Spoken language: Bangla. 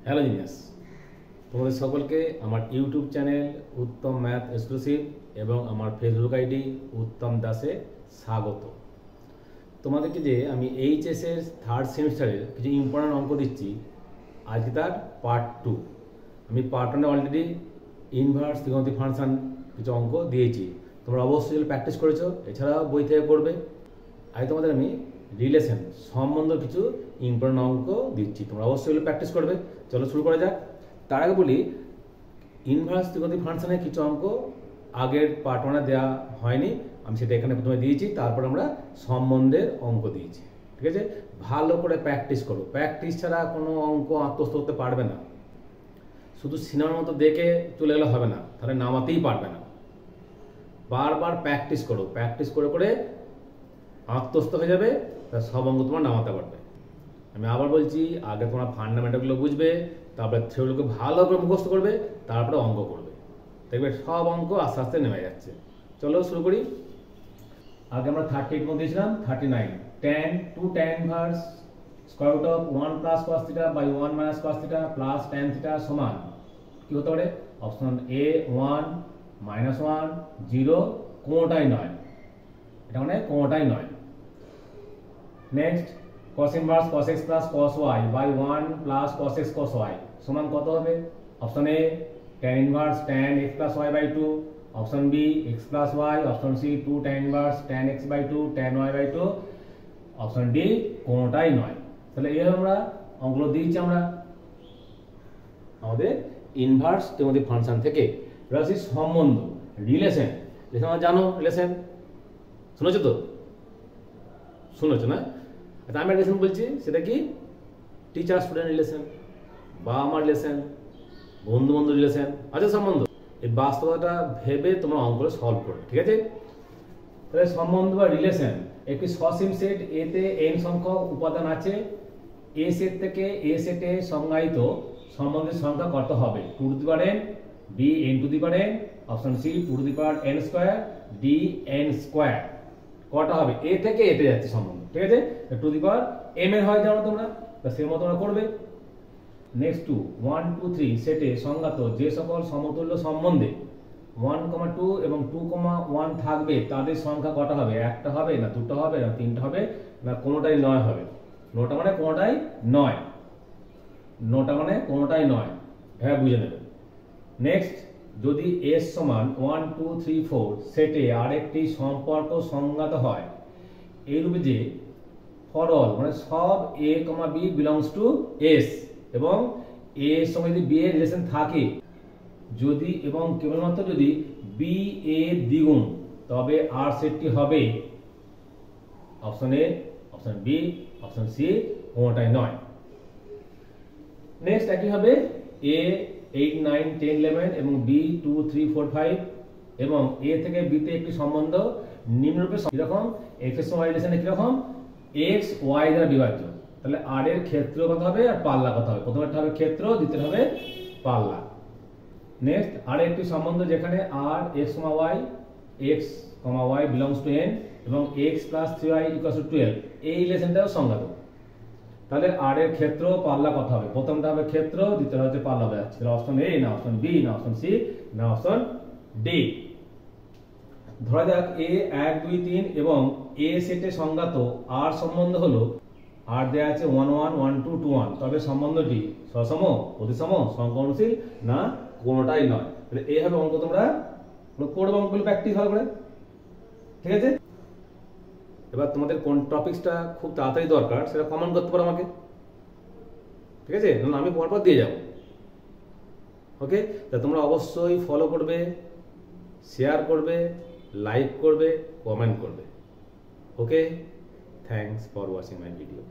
হ্যালো জিনিয়াস, তোমাদের সকলকে আমার ইউটিউব চ্যানেল উত্তম ম্যাথ এক্সক্লুসিভ এবং আমার ফেসবুক আইডি উত্তম দাসে স্বাগত। তোমাদেরকে যে আমি এইচএসের থার্ড সেমিস্টারের কিছু ইম্পর্টেন্ট অঙ্ক দিচ্ছি, আজকে তার পার্ট 2। আমি পার্ট 1-এ অলরেডি ইনভার্স ত্রিকোণমিতিক ফাংশন কিছু অঙ্ক দিয়েছি, তোমরা অবশ্যই প্র্যাকটিস করেছো, এছাড়াও বই থেকে করবে। আজ তোমাদের আমি রিলেশন সম্বন্ধ কিছু ইম্পর্টেন্ট অঙ্ক দিচ্ছি, তোমরা অবশ্যই প্র্যাকটিস করবে। চলো শুরু করা যাক। তার আগে বলি, ইনভার্স ত্রিকোণমিতিক ফাংশনের কিছু অঙ্ক আগের পার্ট 1-এ দেওয়া হয়নি, আমি সেটা এখানে প্রথমে দিয়েছি, তারপর আমরা সম্বন্ধের অঙ্ক দিয়েছি। ঠিক আছে, ভালো করে প্র্যাকটিস করো, প্র্যাকটিস ছাড়া কোনো অঙ্ক আত্মস্থ করতে পারবে না। শুধু সিনেমার মতো দেখে চলে গেলে হবে না, তাহলে নামাতেই পারবে না। বারবার প্র্যাকটিস করো, প্র্যাকটিস করে করে আত্মস্থ হয়ে যাবে, তার সব অঙ্ক তোমার নামাতে পারবে। আমি আবার বলছি, আগে তোমরা ফান্ডামেন্টালগুলো বুঝবে, তারপরে থিওরিগুলোকে ভালো করে মুখস্থ করবে, তারপরে অঙ্ক করবে, দেখবে সব অঙ্ক আস্তে আস্তে নেমে যাচ্ছে। চলো শুরু করি। আগে আমরা 38 মধ্যে দিয়েছিলাম 39। tan 2 tan inverse square root of 1 plus cos θ by 1 minus cos θ plus tan θ সমান কি হতে পারে? অপশন এ 1 মাইনাস 1 0, কোনোটাই নয়, এটা মানে কোনোটাই নয়। Next, cos inverse cos x plus cos y by 1 plus cos x cos y সমান কত হবে? Option A tan inverse tan x plus y by 2, option B x plus y, option C 2 tan inverse tan x by 2 tan y by 2, option D কোনোটাই নয়। তাহলে এই আমরা অঙ্কগুলো দিয়েছি আমরা আমাদের ইনভার্স ত্রিকোণমিতিক ফাংশন থেকে। এবার আসি সম্বন্ধ, রিলেশন। তোমরা জানো রিলেশন, শুনেছো তো? শুনেছো না? আচ্ছা, আমি রিলেশন বলছি, সেটা কি? টিচার স্টুডেন্ট রিলেশন, বাবা মা রিলেশন, বন্ধু বন্ধু রিলেশন, আচ্ছা সম্বন্ধ। এই বাস্তবতা ভেবে তোমরা অঙ্কগুলো সলভ করবে, ঠিক আছে? তাহলে সম্বন্ধ বা রিলেশন, একটি সসীম সেট এতে n সংখ্যক উপাদান আছে, এ সেট থেকে এ সেটে সংজ্ঞায়িত সম্বন্ধের সংখ্যা কত হবে? 2 to the power n, B n to the power n, option C 2 to the power n square, D n square. কটা হবে? এ থেকে এতে যাচ্ছে সম্বন্ধ, ঠিক আছে? 2 টু দি পাওয়ার m এর হয় জানো তোমরা, তা সেই মতো তোমরা করবে। নেক্সট 2 1 2 3 সেটে সংজ্ঞাত যে সকল সমতুল্য সম্বন্ধে 1, 2 এবং 2, 1 থাকবে তাদের সংখ্যা কটা হবে? একটা হবে না দুটো হবে না তিনটা হবে না কোনোটাই নয় হবে? নোটা মানে কোনোটাই নয়, নোটা মানে কোনোটাই নয়, হ্যাঁ বুঝে নেবে। নেক্সট, যদি s সমান 1 2 3 4 সেটে আরেকটি সম্পর্ক সংজ্ঞাত হয় এইরূপে যে ফর অল মানে সব a, b belongs to s এবং a এর সঙ্গে যদি b এর রিলেশন থাকে, যদি এবং কেবলমাত্র যদি b a দ্বিগুণ, তবে আর সেটটি হবে option A, option B, option C কোনটাই নয়। নেক্সট একই হবে a 8 9 10 11 এবং b 2 3 4 5 এবং a থেকে b তে একটি সম্বন্ধ নিম্নরূপে এরকম x এর সঙ্গে রিলেশনে কি রকম? x y দ্বারা বিভাজ্য। তাহলে r এর ক্ষেত্র কত হবে আর পাল্লা কত হবে? প্রথমেরটা হবে ক্ষেত্র, দ্বিতীয়টা হবে পাল্লা। নেক্সট, আর একটি সম্বন্ধ যেখানে r x, y belongs to n এবং x plus 3y equals to 12, এই রিলেশনটাও সংজ্ঞাত। তাহলে r এর ক্ষেত্র পাল্লা কত হবে? প্রথমটা হবে ক্ষেত্র, দ্বিতীয়টা হচ্ছে পাল্লা হবে। তাহলে অপশন এ না অপশন বি না অপশন সি না অপশন ডি। ধরা যাক a 1 2 3 এবং a সেটে সংজ্ঞাত r সম্বন্ধ হলো r দেয়া আছে 1 1 1 2 2 1, তবে সম্বন্ধটি সসম, প্রতিসম, সংকলনশীল না কোনোটাই নয়। তাহলে এই হবে অঙ্ক, তোমরা করবে অঙ্কগুলো প্র্যাকটিস হবে, ঠিক আছে? এবার তোমাদের কোন টপিকসটা খুব তাড়াতাড়ি দরকার সেটা কমেন্ট করতে পারো আমাকে, ঠিক আছে? না আমি পরপর দিয়ে যাব, ওকে? তা তোমরা অবশ্যই ফলো করবে, শেয়ার করবে, লাইক করবে, কমেন্ট করবে, okay? Thanks for watching my video.